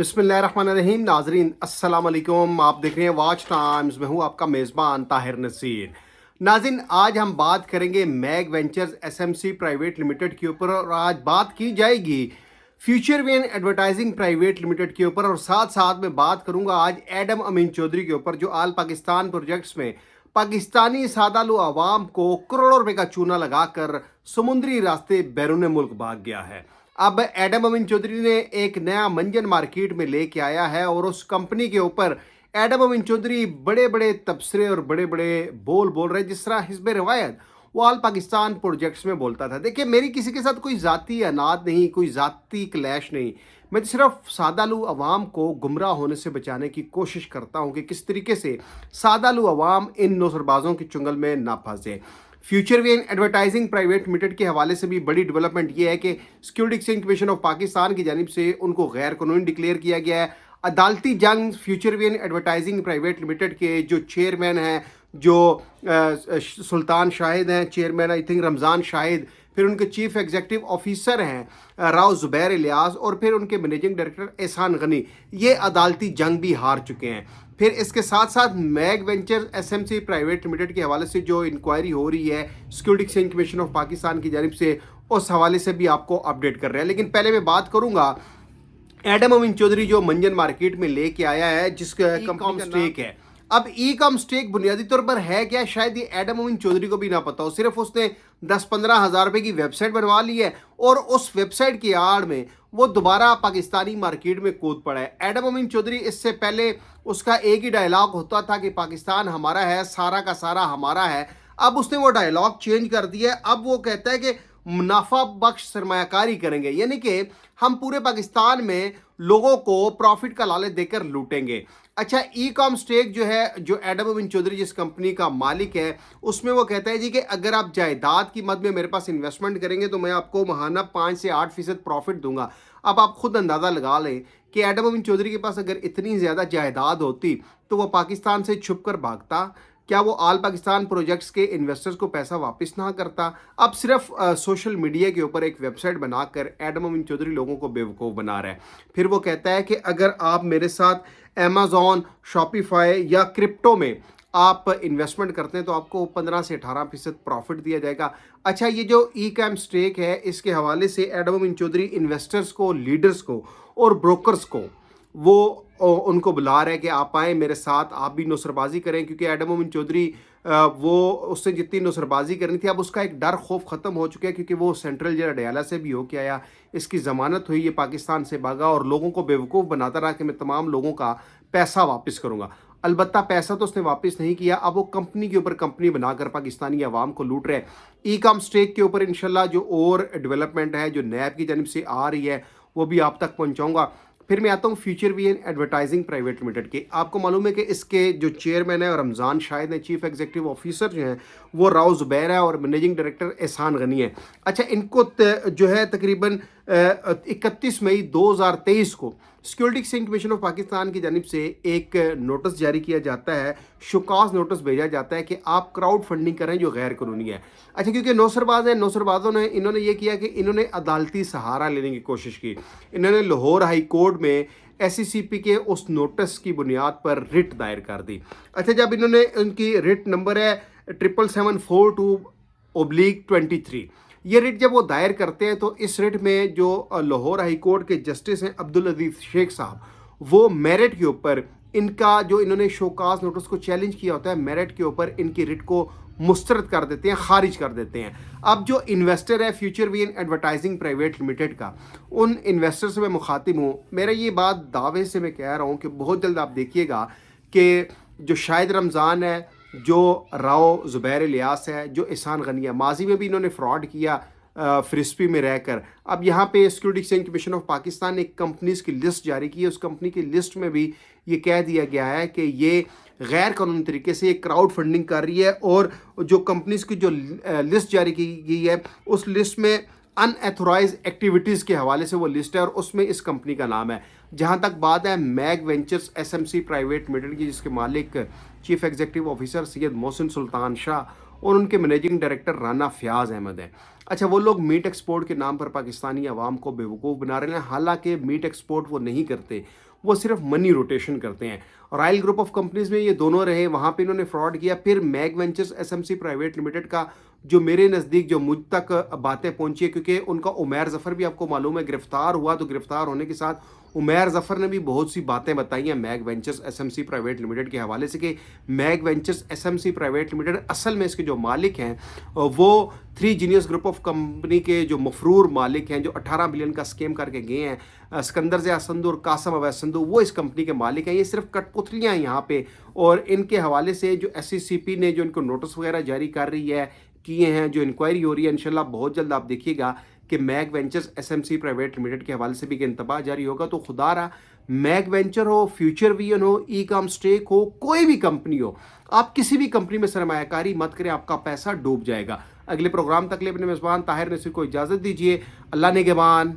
बिस्मिल्लाहिर्रहमानिर्रहीम। नाजरीन अस्सलाम वालेकुम। आप देख रहे हैं वॉच टाइम्स। मैं हूं आपका मेज़बान ताहिर नसीर। नाज़रीन, आज हम बात करेंगे mag ventures SMC private limited के ऊपर, और आज बात की जाएगी फ्यूचर वेन एडवर्टाइजिंग प्राइवेट लिमिटेड के ऊपर, और साथ साथ में बात करूंगा आज एडम अमीन चौधरी के ऊपर, जो आल पाकिस्तान प्रोजेक्ट्स में पाकिस्तानी सादालू आवाम को करोड़ों रुपए का चूना लगाकर समुद्री रास्ते बैरून मुल्क भाग गया है। अब एडम अमीन चौधरी ने एक नया मंजन मार्केट में लेके आया है, और उस कंपनी के ऊपर एडम अमीन चौधरी बड़े बड़े तबसरे और बड़े बड़े बोल रहे हैं, जिस तरह हिस्ब रिवायत वो आल पाकिस्तान प्रोजेक्ट्स में बोलता था। देखिए, मेरी किसी के साथ कोई ज़ाती अनाद नहीं, कोई ज़ाती क्लैश नहीं। मैं सिर्फ सादालू अवाम को गुमराह होने से बचाने की कोशिश करता हूँ कि किस तरीके से सादालू अवाम इन नौसरबाजों के चुंगल में ना फंसे। फ्यूचर वेन एडवर्टाइजिंग प्राइवेट लिमिटेड के हवाले से भी बड़ी डेवलपमेंट ये है कि security exchange commission of Pakistan की जानिब से उनको गैर कानूनी डिक्लेयर किया गया है। अदालती जंग फ्यूचर वेन एडवर्टाइजिंग प्राइवेट लिमिटेड के जो चेयरमैन हैं, जो सुल्तान शाहिद हैं chairman, I think Ramzan Shahid, फिर उनके चीफ एग्जीक्यूटिव ऑफिसर हैं राव ज़ुबैर इलियास, और फिर उनके मैनेजिंग डायरेक्टर एहसान गनी, ये अदालती जंग भी हार चुके हैं। फिर इसके साथ साथ mag venture SMC private limited के हवाले से जो इंक्वायरी हो रही है security exchange commission of Pakistan की जानिब से, उस हवाले से भी आपको अपडेट कर रहे हैं। लेकिन पहले मैं बात करूंगा एडम अमीन चौधरी जो मंजन मार्केट में लेके आया है, जिसका कंपनी का स्टेक है। अब ई कॉम स्टेक बुनियादी तौर पर है क्या, शायद ये एडम अमीन चौधरी को भी ना पता हो। सिर्फ उसने 10-15 हज़ार रुपए की वेबसाइट बनवा ली है, और उस वेबसाइट की आड़ में वो दोबारा पाकिस्तानी मार्केट में कूद पड़ा है। एडम अमीन चौधरी, इससे पहले उसका एक ही डायलॉग होता था कि पाकिस्तान हमारा है, सारा का सारा हमारा है। अब उसने वो डायलॉग चेंज कर दिया है। अब वो कहता है कि मुनाफा बख्श सरमायाकारी करेंगे, यानी कि हम पूरे पाकिस्तान में लोगों को प्रॉफिट का लालच देकर लूटेंगे। अच्छा, ई कॉम स्टेक जो है, जो एडम अमीन चौधरी जिस कंपनी का मालिक है, उसमें वो कहता है जी कि अगर आप जायदाद की मद में मेरे पास इन्वेस्टमेंट करेंगे तो मैं आपको महाना 5 से 8% प्रॉफिट दूंगा। अब आप खुद अंदाज़ा लगा लें कि एडम अमीन चौधरी के पास अगर इतनी ज़्यादा जायदाद होती तो वो पाकिस्तान से छुप कर भागता, क्या वो आल पाकिस्तान प्रोजेक्ट्स के इन्वेस्टर्स को पैसा वापस ना करता। अब सिर्फ सोशल मीडिया के ऊपर एक वेबसाइट बनाकर एडम अमीन चौधरी लोगों को बेवकूफ़ बना रहा है। फिर वो कहता है कि अगर आप मेरे साथ अमेज़ॉन, शॉपिफाई या क्रिप्टो में आप इन्वेस्टमेंट करते हैं तो आपको 15 से 18% प्रॉफिट दिया जाएगा। अच्छा, ये जो ई कैम स्टेक है, इसके हवाले से एडम अमीन चौधरी इन्वेस्टर्स को, लीडर्स को और ब्रोकर्स को वो उनको बुला रहे हैं कि आप आएँ मेरे साथ, आप भी नौसरबाजी करें, क्योंकि एडम अमीन चौधरी वो उससे जितनी नौसरबाजी करनी थी, अब उसका एक डर खौफ ख़त्म हो चुका है, क्योंकि वो सेंट्रल जेल अडयाला से भी होके आया, इसकी ज़मानत हुई, ये पाकिस्तान से भागा और लोगों को बेवकूफ़ बनाता रहा कि मैं तमाम लोगों का पैसा वापस करूँगा। अलबत्ता पैसा तो उसने वापस नहीं किया। अब वो कंपनी के ऊपर कंपनी बनाकर पाकिस्तानी आवाम को लूट रहे हैं। ई कॉम स्टेक के ऊपर इंशाल्लाह जो और डेवलपमेंट है, जो नैब की जानिब से आ रही है, वो भी आप तक पहुँचाऊँगा। फिर मैं आता हूँ फ्यूचर वेन एडवर्टाइजिंग प्राइवेट लिमिटेड के। आपको मालूम है कि इसके जो चेयरमैन है रमज़ान शाहिद हैं, चीफ एग्जीक्यूटिव ऑफिसर जो हैं वो राव ज़ुबैर है, और मैनेजिंग डायरेक्टर एहसान गनी है। अच्छा, इनको जो है तकरीबन 31 मई 2023 को security exchange commission of Pakistan की जानिब से एक नोटिस जारी किया जाता है, शोकॉज नोटिस भेजा जाता है कि आप क्राउड फंडिंग करें जो गैर कानूनी है। अच्छा, क्योंकि नौसरबाज हैं, नौसरबाजों ने इन्होंने ये किया कि इन्होंने अदालती सहारा लेने की कोशिश की। इन्होंने लाहौर हाई कोर्ट में SECP के उस नोटिस की बुनियाद पर रिट दायर कर दी। अच्छा, जब इन्होंने, उनकी रिट नंबर है 77742/23, ये रिट जब वो दायर करते हैं तो इस रिट में जो लाहौर हाई कोर्ट के जस्टिस हैं अब्दुल अजीज शेख साहब, वो मेरिट के ऊपर इनका जो इन्होंने शोकाज नोटिस को चैलेंज किया होता है, मेरिट के ऊपर इनकी रिट को मुस्तरद कर देते हैं, खारिज कर देते हैं। अब जो इन्वेस्टर है फ्यूचर वेन एडवर्टाइजिंग प्राइवेट लिमिटेड का, उन इन्वेस्टर से मैं मुखातिब हूँ। मेरा ये बात दावे से मैं कह रहा हूँ कि बहुत जल्द आप देखिएगा कि जो शाहिद रमज़ान है, जो राव ज़ुबैर इलियास है, जो एहसान गनी है, माजी में भी इन्होंने फ्रॉड किया फ्रिस्पी में रहकर। अब यहाँ पे security exchange commission of Pakistan ने एक कंपनीज़ की लिस्ट जारी की है। उस कंपनी की लिस्ट में भी ये कह दिया गया है कि ये गैर कानूनी तरीके से क्राउड फंडिंग कर रही है, और जो कंपनीज़ की जो लिस्ट जारी की गई है, उस लिस्ट में अनएथोराइज एक्टिविटीज़ के हवाले से वो लिस्ट है, और उसमें इस कंपनी का नाम है। जहाँ तक बात है Mag ventures SMC private limited की, जिसके मालिक chief executive officer Syed Mohsin Sultan Shah और उनके मैनेजिंग डायरेक्टर राना फयाज अहमद हैं। अच्छा, वो लोग मीट एक्सपोर्ट के नाम पर पाकिस्तानी आवाम को बेवकूफ़ बना रहे हैं। हालांकि मीट एक्सपोर्ट वो नहीं करते, وہ صرف منی روٹیشن کرتے ہیں. رائل گروپ آف کمپنیز میں یہ دونوں رہے, وہاں پہ انہوں نے فراڈ کیا. پھر mag ventures S M C private limited کا جو میرے نزدیک جو مجھ تک باتیں پہنچی ہے, کیونکہ ان کا عمیر ظفر بھی آپ کو معلوم ہے گرفتار ہوا, تو گرفتار ہونے کے ساتھ عمیر ظفر نے بھی بہت سی باتیں بتائی ہیں mag ventures S M C private limited کے حوالے سے, کہ mag ventures S M C private limited اصل میں اس کے جو مالک ہیں وہ 3 جینیس گروپ آف کمپنی کے جو مفرور مالک ہیں, جو 18 بلین کا اسکیم کر کے گئے ہیں, اسکندر ضیاء سندھو اور قاسم اویس سندھو, وہ اس کمپنی کے مالک ہیں. یہ صرف کٹ پتلیاں ہیں یہاں پہ, اور ان کے حوالے سے جو ایس سی سی پی نے جو ان کو نوٹس وغیرہ جاری کر رہی ہے, کیے ہیں, جو انکوائری ہو رہی ہے, انشاءاللہ بہت جلد آپ دیکھیے گا کہ mag ventures S M C private limited کے حوالے سے بھی انتباہ جاری ہوگا. تو خدا رہا میگ وینچر ہو, فیوچر ویژن ہو, ای کام اسٹیک ہو, کوئی بھی کمپنی ہو, آپ کسی بھی کمپنی میں سرمایہ کاری مت کریں, آپ کا پیسہ ڈوب جائے گا. اگلے پروگرام تک لے اپنے میزبان طاہر نصیر کو اجازت دیجیے. اللہ نگہبان.